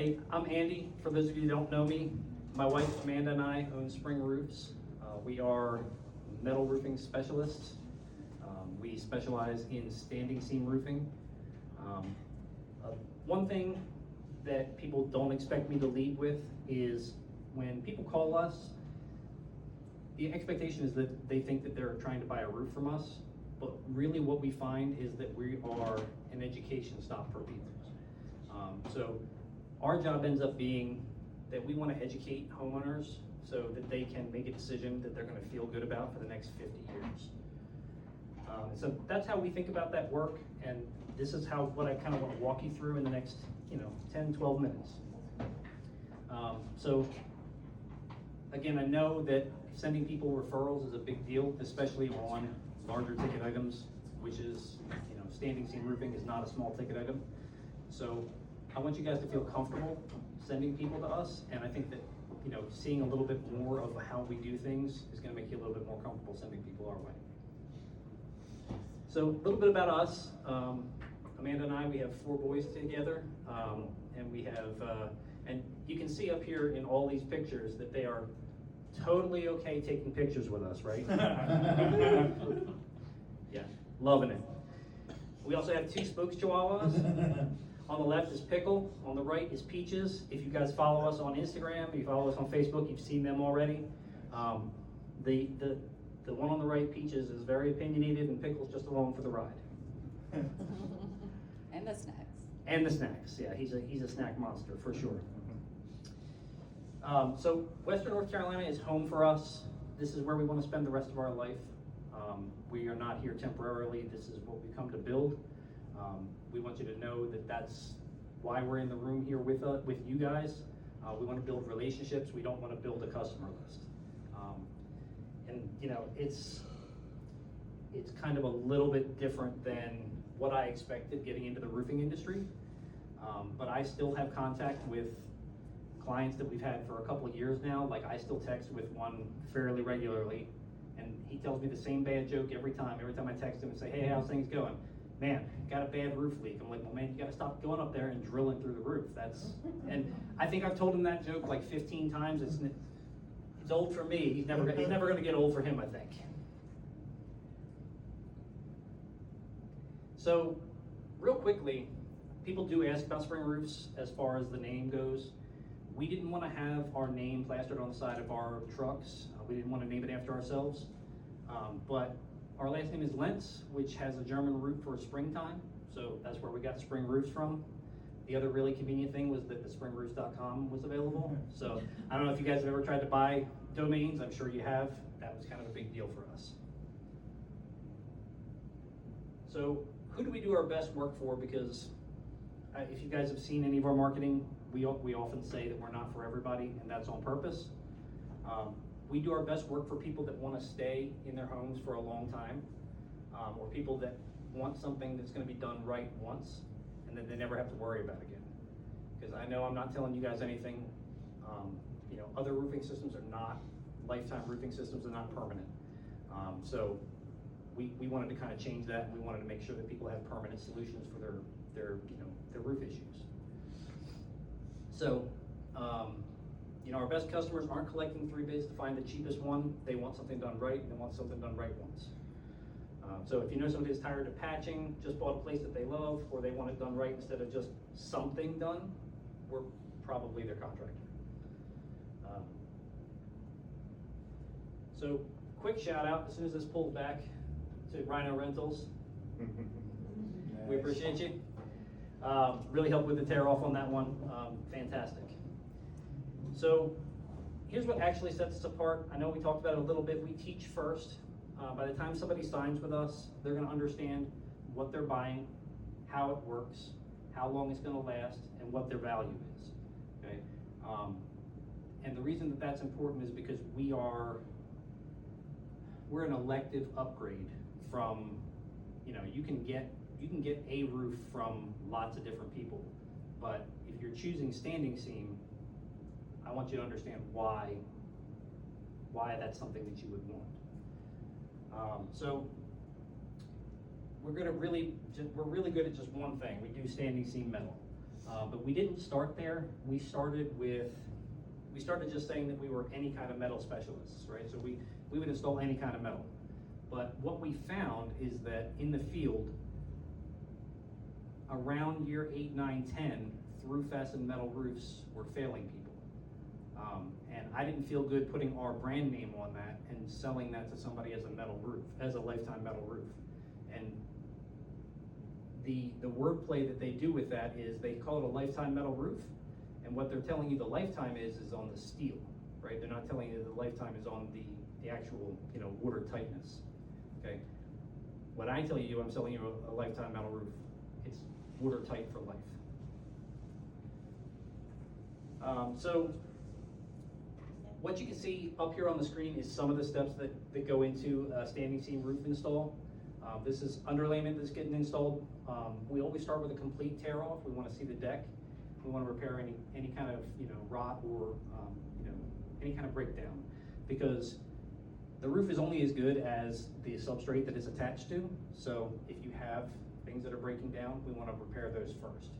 Hey, I'm Andy. For those of you who don't know me, my wife Amanda and I own Spring Roofs. We are metal roofing specialists. We specialize in standing seam roofing. One thing that people don't expect me to lead with is when people call us, the expectation is that they think that they're trying to buy a roof from us, but really what we find is that we are an education stop for people. So our job ends up being that we want to educate homeowners so that they can make a decision that they're going to feel good about for the next 50 years. So that's how we think about that work, and this is what I kind of want to walk you through in the next 10, 12 minutes. So again, I know that sending people referrals is a big deal, especially on larger ticket items, which is, standing seam roofing is not a small ticket item. So I want you guys to feel comfortable sending people to us, and I think that, seeing a little bit more of how we do things is going to make you a little bit more comfortable sending people our way. So a little bit about us. Amanda and I, we have 4 boys together, and we have, and you can see up here in all these pictures that they are totally okay taking pictures with us, right? Yeah, loving it. We also have 2 spokes chihuahuas. On the left is Pickle, on the right is Peaches. If you guys follow us on Instagram, if you follow us on Facebook, you've seen them already. The one on the right, Peaches, is very opinionated, and Pickle's just along for the ride. And the snacks. And the snacks, yeah, he's a snack monster for sure. So Western North Carolina is home for us. This is where we want to spend the rest of our life. We are not here temporarily. This is what we come to build. We want you to know that that's why we're in the room here with you guys. We want to build relationships. We don't want to build a customer list. And it's kind of a little bit different than what I expected getting into the roofing industry. But I still have contact with clients that we've had for a couple of years now. Like, I still text with one fairly regularly, and he tells me the same bad joke every time. Every time I text him and say, hey, how's things going? Man, got a bad roof leak. I'm like, well, man, you gotta stop going up there and drilling through the roof. And I think I've told him that joke like 15 times. It's old for me. He's never gonna get old for him, I think. So, real quickly, people do ask about Spring Roofs as far as the name goes. We didn't want to have our name plastered on the side of our trucks. We didn't want to name it after ourselves, but our last name is Lentz, which has a German root for springtime, so that's where we got Spring Roofs from. The other really convenient thing was that the springroofs.com was available. So I don't know if you guys have ever tried to buy domains. I'm sure you have. That was kind of a big deal for us. So who do we do our best work for? Because if you guys have seen any of our marketing, we often say that we're not for everybody, and that's on purpose. We do our best work for people that want to stay in their homes for a long time, or people that want something that's going to be done right once, and then they never have to worry about it again. Because I know I'm not telling you guys anything. Other roofing systems are not, lifetime roofing systems are not permanent. So we wanted to kind of change that, and we wanted to make sure that people have permanent solutions for their roof issues. So, our best customers aren't collecting 3 bids to find the cheapest one. They want something done right, and they want something done right once. So if you know somebody that's tired of patching, just bought a place that they love, or they want it done right instead of just something done, we're probably their contractor. So quick shout out, as soon as this pulls back, to Rhino Rentals. Nice. We appreciate you. Really helped with the tear off on that one. Fantastic. So here's what actually sets us apart. I know we talked about it a little bit. We teach first. By the time somebody signs with us, they're going to understand what they're buying, how it works, how long it's going to last, and what their value is. Okay. And the reason that that's important is because we're an elective upgrade from, you can get a roof from lots of different people, but if you're choosing standing seam, I want you to understand why that's something that you would want. So we're really good at just one thing. We do standing seam metal. But we didn't start there. We started just saying that we were any kind of metal specialists, right? So we would install any kind of metal. But what we found is that in the field, around year 8, 9, 10, through fastened metal roofs were failing people. And I didn't feel good putting our brand name on that and selling that to somebody as a metal roof, as a lifetime metal roof. And the wordplay that they do with that is they call it a lifetime metal roof, and what they're telling you the lifetime is on the steel, right? They're not telling you the lifetime is on the actual, water tightness, okay? What I tell you, I'm selling you a lifetime metal roof. It's watertight for life. So what you can see up here on the screen is some of the steps that go into a standing seam roof install. This is underlayment that's getting installed. We always start with a complete tear off. We want to see the deck. We want to repair any kind of rot or any kind of breakdown, because the roof is only as good as the substrate that it's attached to. So if you have things that are breaking down, we want to repair those first.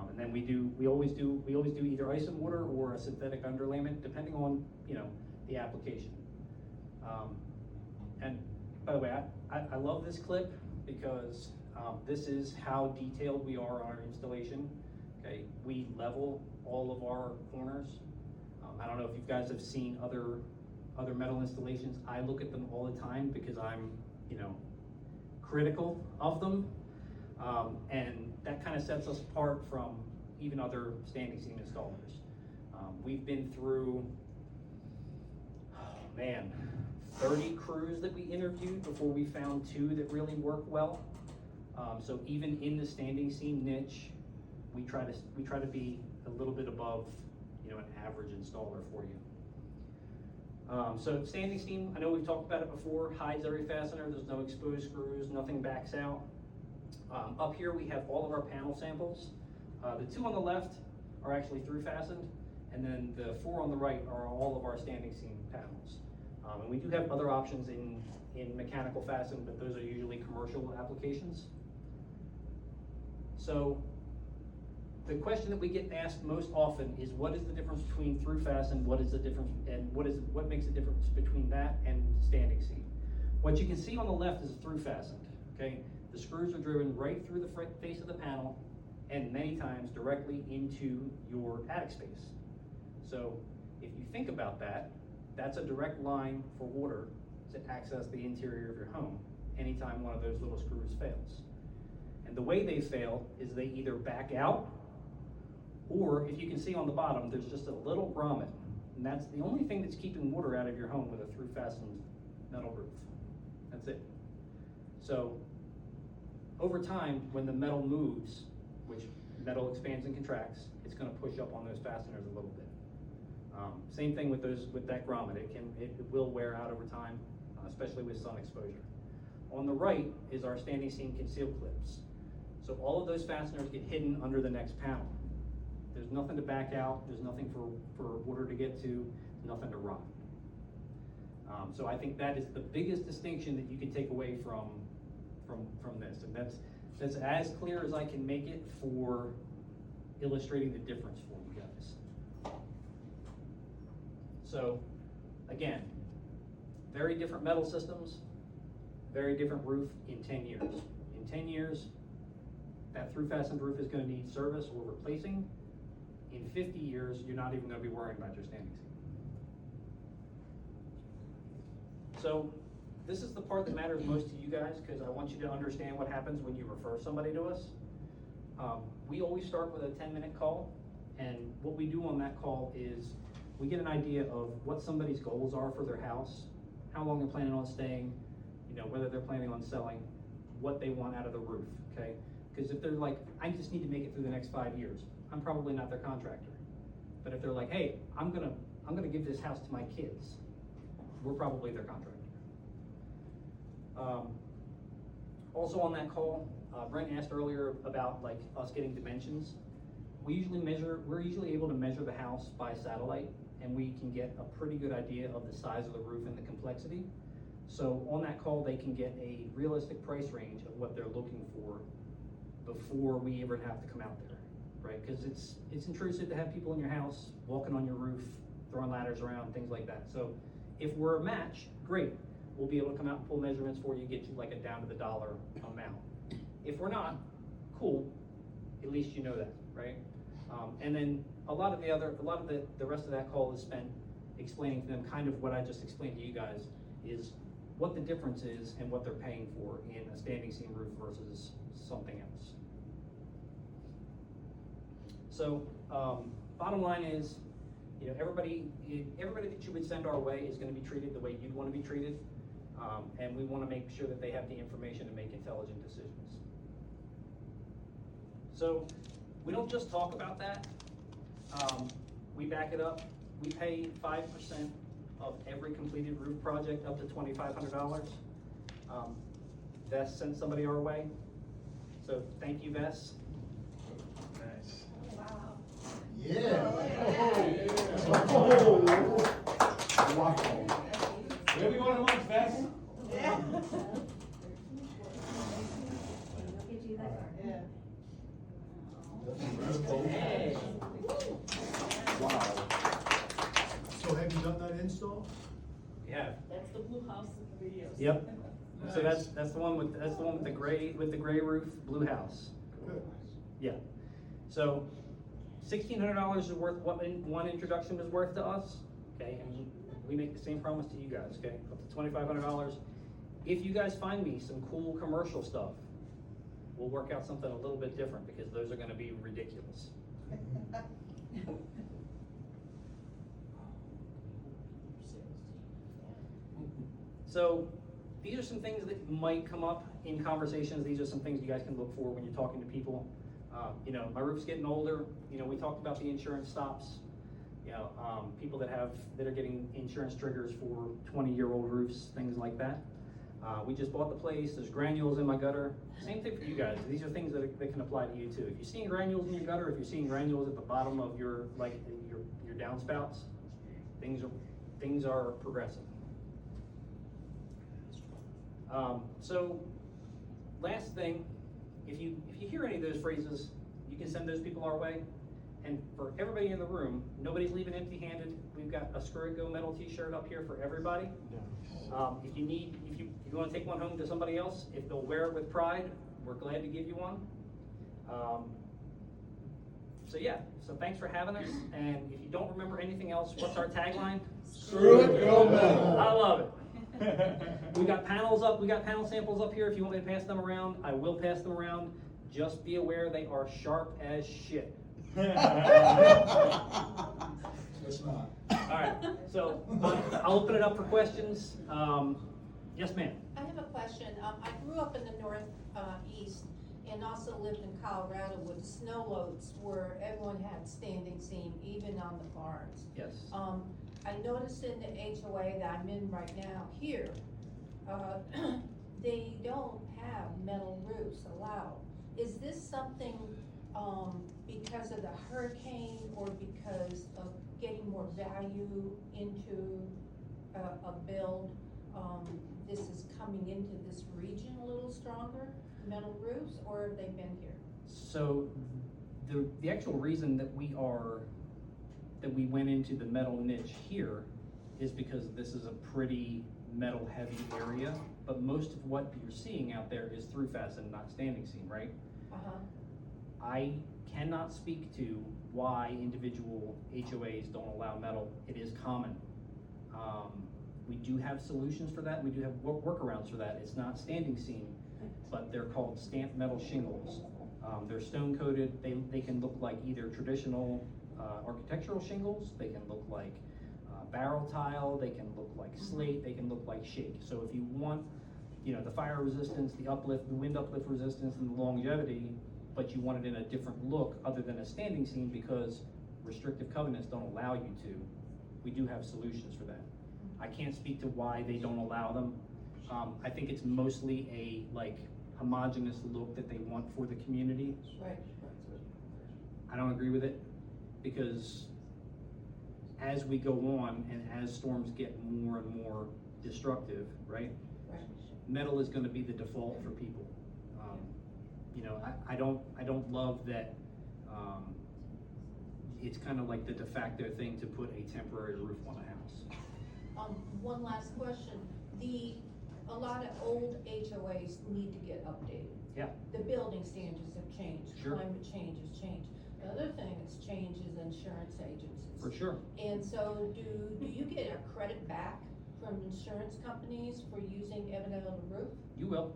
And then we always do either ice and water or a synthetic underlayment, depending on the application. And by the way, I love this clip because this is how detailed we are on our installation. Okay, we level all of our corners. I don't know if you guys have seen other metal installations. I look at them all the time because I'm critical of them. And that kind of sets us apart from even other standing seam installers. We've been through, 30 crews that we interviewed before we found 2 that really work well. So even in the standing seam niche, we try to be a little bit above, an average installer for you. So standing seam, I know we've talked about it before, hides every fastener. There's no exposed screws, nothing backs out. Up here we have all of our panel samples. The 2 on the left are actually through fastened, and then the 4 on the right are all of our standing seam panels. And we do have other options in mechanical fasten, but those are usually commercial applications. So the question that we get asked most often is, what is the difference between through fasten? What is the difference, and what makes the difference between that and standing seam? What you can see on the left is through fastened. Okay, the screws are driven right through the face of the panel, and many times directly into your attic space. So if you think about that, that's a direct line for water to access the interior of your home anytime one of those little screws fails. And the way they fail is they either back out, or if you can see on the bottom, there's just a little grommet. And that's the only thing that's keeping water out of your home with a through fastened metal roof. That's it. So over time, when the metal moves, which metal expands and contracts, it's going to push up on those fasteners a little bit. Same thing with that grommet. It will wear out over time, especially with sun exposure. On the right is our standing seam conceal clips. So all of those fasteners get hidden under the next panel. There's nothing to back out. There's nothing for water to get to. Nothing to rot. So I think that is the biggest distinction that you can take away from this, and that's as clear as I can make it for illustrating the difference for you guys. So again, very different metal systems, very different roof in 10 years. In 10 years, that through fastened roof is going to need service or replacing. In 50 years, you're not even going to be worrying about your standing seam. So this is the part that matters most to you guys, because I want you to understand what happens when you refer somebody to us. We always start with a 10-minute call, and what we do on that call is we get an idea of what somebody's goals are for their house, how long they're planning on staying, whether they're planning on selling, what they want out of the roof, okay? Because if they're like, I just need to make it through the next 5 years, I'm probably not their contractor. But if they're like, hey, I'm gonna give this house to my kids, we're probably their contractor. Also on that call, Brent asked earlier about us getting dimensions. We're usually able to measure the house by satellite, and we can get a pretty good idea of the size of the roof and the complexity. So on that call, they can get a realistic price range of what they're looking for before we ever have to come out there, right? Because it's intrusive to have people in your house, walking on your roof, throwing ladders around, things like that. So if we're a match, great. We'll be able to come out and pull measurements for you, get you like a down to the dollar amount. If we're not, cool, at least you know that, right? And then a lot of the rest of that call is spent explaining to them kind of what I just explained to you guys, is what the difference is and what they're paying for in a standing seam roof versus something else. So bottom line is, you know, everybody that you would send our way is going to be treated the way you'd want to be treated, and we want to make sure that they have the information to make intelligent decisions. So we don't just talk about that, we back it up. We pay 5% of every completed roof project up to $2,500. Vess sent somebody our way, so thank you, Vess. Nice. Wow. Yeah. Oh, wow. Where we going to lunch, Vess? Yeah. Hey. Wow. So have you done that install? Yeah. That's the blue house in the videos. Yep. So that's the one with the gray roof, blue house. Good. Yeah. So $1,600 is worth what one introduction was worth to us. Okay, and we make the same promise to you guys. Okay, up to $2,500. If you guys find me some cool commercial stuff, we'll work out something a little bit different because those are going to be ridiculous. So these are some things that might come up in conversations. These are some things you guys can look for when you're talking to people. You know, my roof's getting older. You know, we talked about the insurance stops. You know, people that are getting insurance triggers for 20-year-old roofs, things like that. We just bought the place. There's granules in my gutter. Same thing for you guys. These are things that can apply to you too. If you're seeing granules in your gutter, if you're seeing granules at the bottom of your downspouts, things are progressing. So last thing, if you hear any of those phrases, you can send those people our way. And for everybody in the room, nobody's leaving empty-handed. We've got a Screw It Go metal t-shirt up here for everybody. If you want to take one home to somebody else, if they'll wear it with pride, we're glad to give you one. So yeah, so thanks for having us. And if you don't remember anything else, what's our tagline? Screw it, go metal. I love it. We got panels up, we got panel samples up here. If you want me to pass them around, I will pass them around. Just be aware they are sharp as shit. It's not. All right, so I'll open it up for questions. Yes, ma'am. I have a question. I grew up in the northeast and also lived in Colorado with snow loads where everyone had standing seam, even on the barns. Yes. I noticed in the HOA that I'm in right now here, they don't have metal roofs allowed. Is this something because of the hurricane or because of getting more value into a build? This is coming into this region a little stronger, metal roofs, or have they been here? So the actual reason that we went into the metal niche here is because this is a pretty metal heavy area, but most of what you're seeing out there is through fasten, not standing seam, right? Uh-huh. I cannot speak to why individual HOAs don't allow metal. It is common. We do have solutions for that. We do have workarounds for that. It's not standing seam, but they're called stamped metal shingles. They're stone coated. They can look like either traditional architectural shingles. They can look like barrel tile. They can look like slate. They can look like shake. So if you want, you know, the fire resistance, the uplift, the wind uplift resistance, and the longevity, but you want it in a different look other than a standing seam because restrictive covenants don't allow you to, we do have solutions for that. I can't speak to why they don't allow them. I think it's mostly a homogeneous look that they want for the community. Right. I don't agree with it because as we go on and as storms get more and more destructive, right? Right. Metal is going to be the default for people. You know, I don't love that It's kind of like the de facto thing to put a temporary roof on a house. One last question. A lot of old HOAs need to get updated. Yeah. The building standards have changed. Sure. Climate change has changed. The other thing that's changed is insurance agencies. For sure. And so do you get a credit back from insurance companies for using evident on the roof? You will.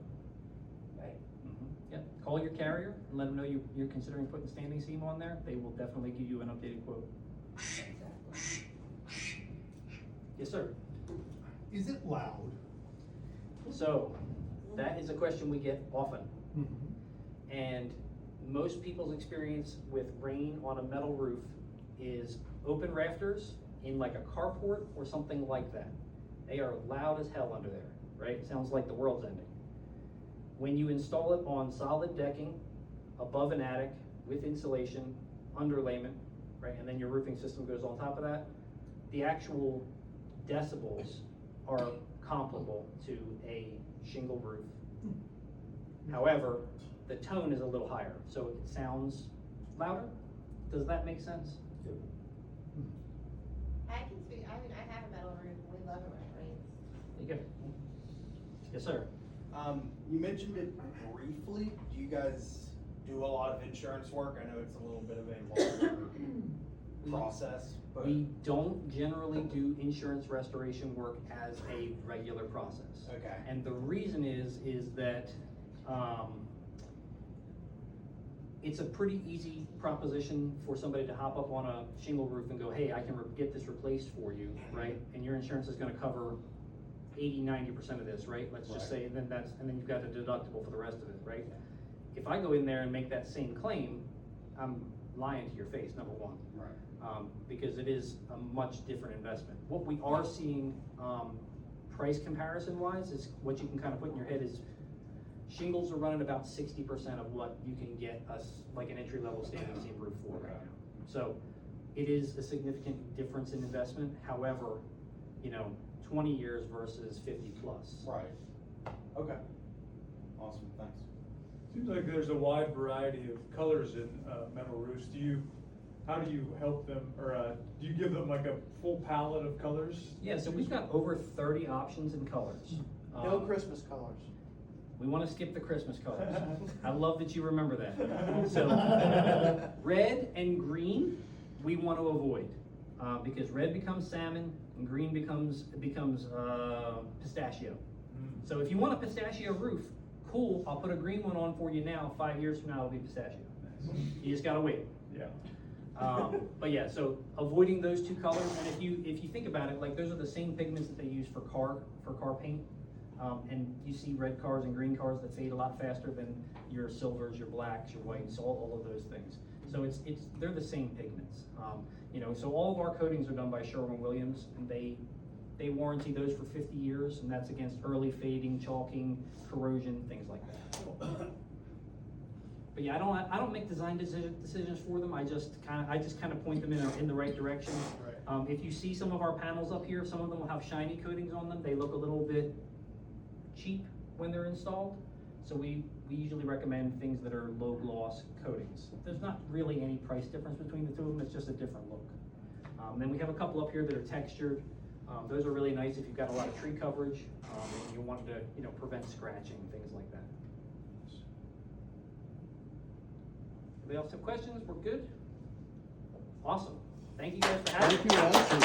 Right. Yep. Call your carrier and let them know you're considering putting standing seam on there. They will definitely give you an updated quote. Exactly. Yes, sir. Is it loud? So, that is a question we get often. And most people's experience with rain on a metal roof is open rafters in like a carport or something like that. They are loud as hell under there, right? It sounds like the world's ending. When you install it on solid decking, above an attic, with insulation, underlayment, right, and then your roofing system goes on top of that, the actual decibels are comparable to a shingle roof. However, the tone is a little higher, so it sounds louder. Does that make sense? I can speak, I mean, I have a metal roof, we love it when it rains. There you go. Yes, sir. You mentioned it briefly. Do you guys do a lot of insurance work? I know it's a little bit of a longer process, but. We don't generally do insurance restoration work as a regular process. Okay. And the reason is that, it's a pretty easy proposition for somebody to hop up on a shingle roof and go, hey, I can get this replaced for you, right? And your insurance is gonna cover 80–90% of this, right? Let's just say, and then you've got a deductible for the rest of it, right? If I go in there and make that same claim, I'm lying to your face, number one. Right. Because it is a much different investment. What we are seeing, price comparison wise, is what you can kind of put in your head is shingles are running about 60% of what you can get us like an entry-level standing seam roof for right now. So it is a significant difference in investment. However, 20 years versus 50 plus. Right. Okay. Awesome, thanks. Seems like there's a wide variety of colors in metal roofs. How do you help them, or do you give them like a full palette of colors? Yeah, so we've got over 30 options in colors. No Christmas colors. We want to skip the Christmas colors. I love that you remember that. So red and green, we want to avoid because red becomes salmon and green becomes pistachio. So if you want a pistachio roof, cool, I'll put a green one on for you now. 5 years from now, it'll be pistachio. You just gotta wait. Yeah. But yeah, so avoiding those two colors, and if you think about it, like those are the same pigments that they use for car paint. And you see red cars and green cars that fade a lot faster than your silvers, your blacks, your whites, all of those things. So they're the same pigments. So all of our coatings are done by Sherwin-Williams, and they warranty those for 50 years, and that's against early fading, chalking, corrosion, things like that. But yeah, I don't make design decisions for them. I just kind of point them in the right direction. Right. If you see some of our panels up here, some of them will have shiny coatings on them. They look a little bit cheap when they're installed. So we usually recommend things that are low gloss coatings. There's not really any price difference between the two of them. It's just a different look. Then we have a couple up here that are textured. Those are really nice if you've got a lot of tree coverage and you want to prevent scratching, things like that. Anybody else have questions? We're good? Awesome. Thank you guys for having me. Thank you all for